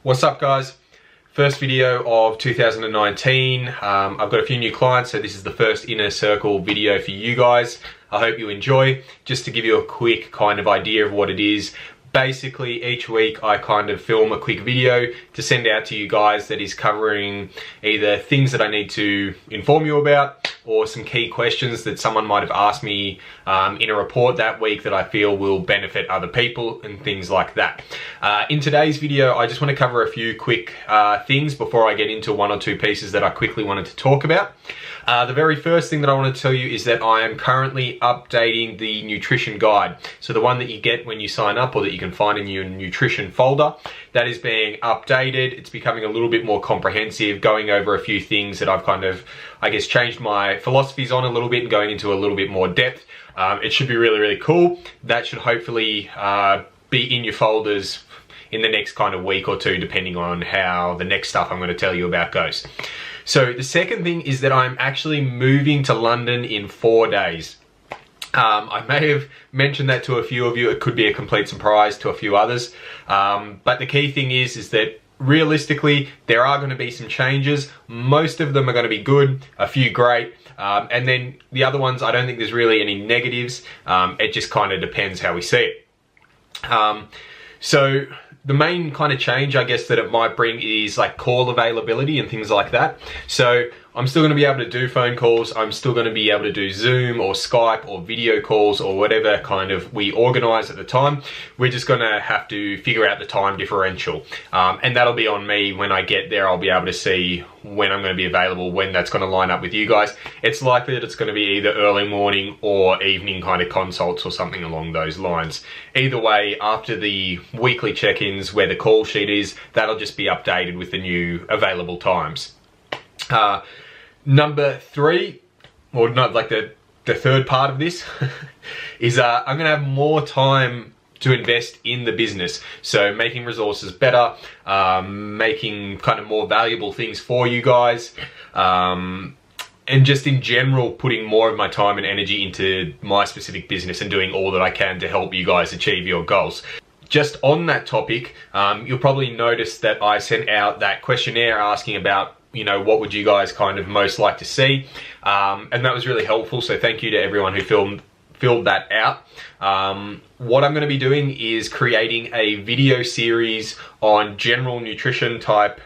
What's up, guys? First video of 2019. I've got a few new clients, so this is the first Inner Circle video for you guys. I hope you enjoy. Just to give you a quick kind of idea of what it is. Basically, each week I kind of film a quick video to send out to you guys that is covering either things that I need to inform you about or some key questions that someone might have asked me in a report that week that I feel will benefit other people and things like that. In today's video, I just want to cover a few quick things before I get into one or two pieces that I quickly wanted to talk about. The very first thing that I want to tell you is that I am currently updating the nutrition guide. So the one that you get when you sign up or that you can find in your nutrition folder, that is being updated. It's becoming a little bit more comprehensive, going over a few things that I've kind of, I guess, changed my philosophies on a little bit and going into a little bit more depth. It should be really, really cool. That should hopefully be in your folders in the next kind of week or two, depending on how the next stuff I'm going to tell you about goes. So the second thing is that I'm actually moving to London in 4 days. I may have mentioned that to a few of you. It could be a complete surprise to a few others. But the key thing is that realistically, there are going to be some changes. Most of them are going to be good, a few great. And then the other ones, I don't think there's really any negatives. It just kind of depends how we see it. So the main kind of change, I guess, that it might bring is like call availability and things like that. So I'm still going to be able to do phone calls. I'm still going to be able to do Zoom or Skype or video calls or whatever kind of we organize at the time. We're just going to have to figure out the time differential. And that'll be on me. When I get there, I'll be able to see when I'm going to be available, when that's going to line up with you guys. It's likely that it's going to be either early morning or evening kind of consults or something along those lines. Either way, after the weekly check-ins where the call sheet is, that'll just be updated with the new available times. Number three, or not, like the third part of this, is I'm going to have more time to invest in the business. So making resources better, making kind of more valuable things for you guys, and just in general putting more of my time and energy into my specific business and doing all that I can to help you guys achieve your goals. Just on that topic, you'll probably notice that I sent out that questionnaire asking about, you know, what would you guys kind of most like to see? And that was really helpful. So thank you to everyone who filled that out. What I'm going to be doing is creating a video series on general nutrition type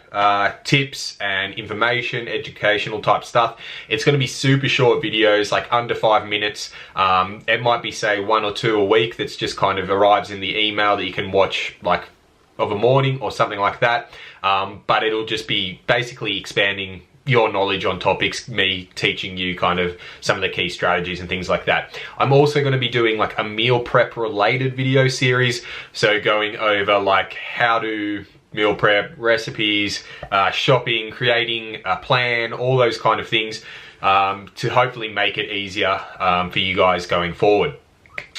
tips and information, educational type stuff. It's going to be super short videos, like under 5 minutes. It might be, say, 1 or 2 a week that's just kind of arrives in the email that you can watch like of a morning or something like that. But it'll just be basically expanding your knowledge on topics, me teaching you kind of some of the key strategies and things like that. I'm also going to be doing like a meal prep related video series. So going over like how to meal prep, recipes, shopping, creating a plan, all those kind of things to hopefully make it easier for you guys going forward.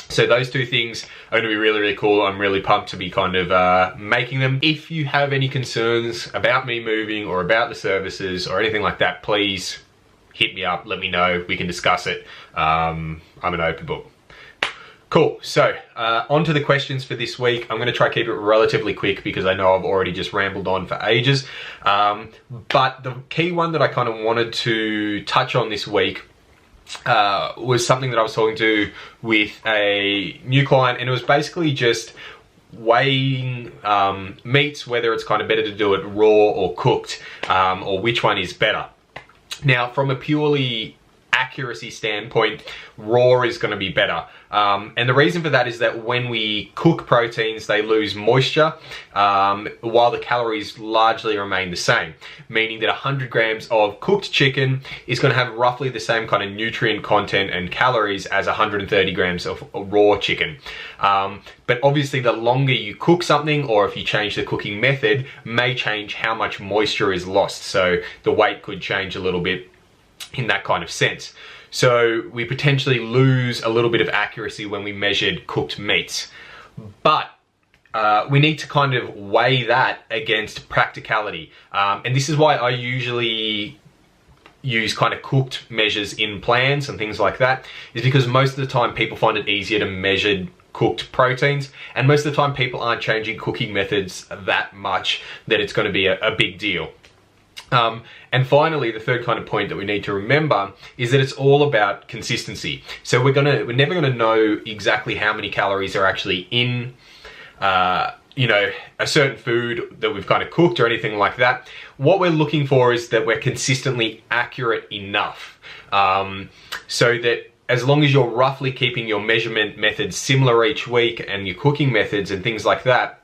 So those two things are going to be really, really cool. I'm really pumped to be kind of making them. If you have any concerns about me moving or about the services or anything like that, please hit me up, let me know, we can discuss it. I'm an open book. Cool, so on to the questions for this week. I'm going to try to keep it relatively quick because I know I've already just rambled on for ages. But the key one that I kind of wanted to touch on this week was something that I was talking to with a new client, and it was basically just weighing meats, whether it's kind of better to do it raw or cooked, or which one is better. Now, from a purely accuracy standpoint, raw is going to be better. And the reason for that is that when we cook proteins, they lose moisture, while the calories largely remain the same, meaning that 100 grams of cooked chicken is going to have roughly the same kind of nutrient content and calories as 130 grams of raw chicken. But obviously the longer you cook something, or if you change the cooking method, may change how much moisture is lost. So the weight could change a little bit in that kind of sense. So we potentially lose a little bit of accuracy when we measured cooked meats. But we need to kind of weigh that against practicality. And this is why I usually use kind of cooked measures in plans and things like that, is because most of the time people find it easier to measure cooked proteins. And most of the time people aren't changing cooking methods that much that it's going to be a big deal. And finally, the third kind of point that we need to remember is that it's all about consistency. So we're never gonna know exactly how many calories are actually in, you know, a certain food that we've kind of cooked or anything like that. What we're looking for is that we're consistently accurate enough, so that as long as you're roughly keeping your measurement methods similar each week and your cooking methods and things like that,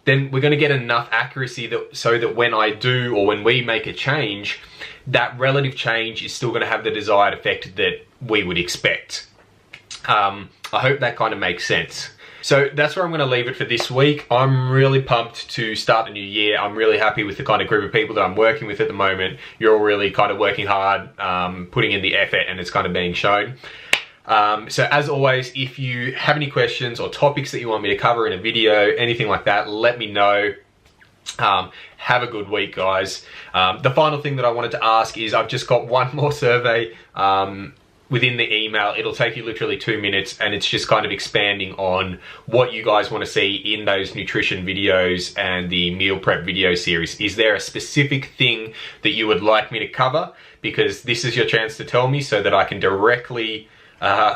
then we're going to get enough accuracy so that when I do, or when we make a change, that relative change is still going to have the desired effect that we would expect. I hope that kind of makes sense. So that's where I'm going to leave it for this week. I'm really pumped to start the new year. I'm really happy with the kind of group of people that I'm working with at the moment. You're all really kind of working hard, putting in the effort, and it's kind of being shown. So as always, if you have any questions or topics that you want me to cover in a video, anything like that, let me know. Have a good week, guys. The final thing that I wanted to ask is I've just got one more survey within the email. It'll take you literally 2 minutes, and it's just kind of expanding on what you guys want to see in those nutrition videos and the meal prep video series. Is there a specific thing that you would like me to cover? Because this is your chance to tell me so that I can directly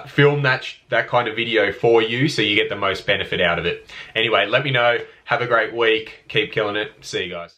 film that kind of video for you so you get the most benefit out of it. Anyway, let me know. Have a great week. Keep killing it. See you guys.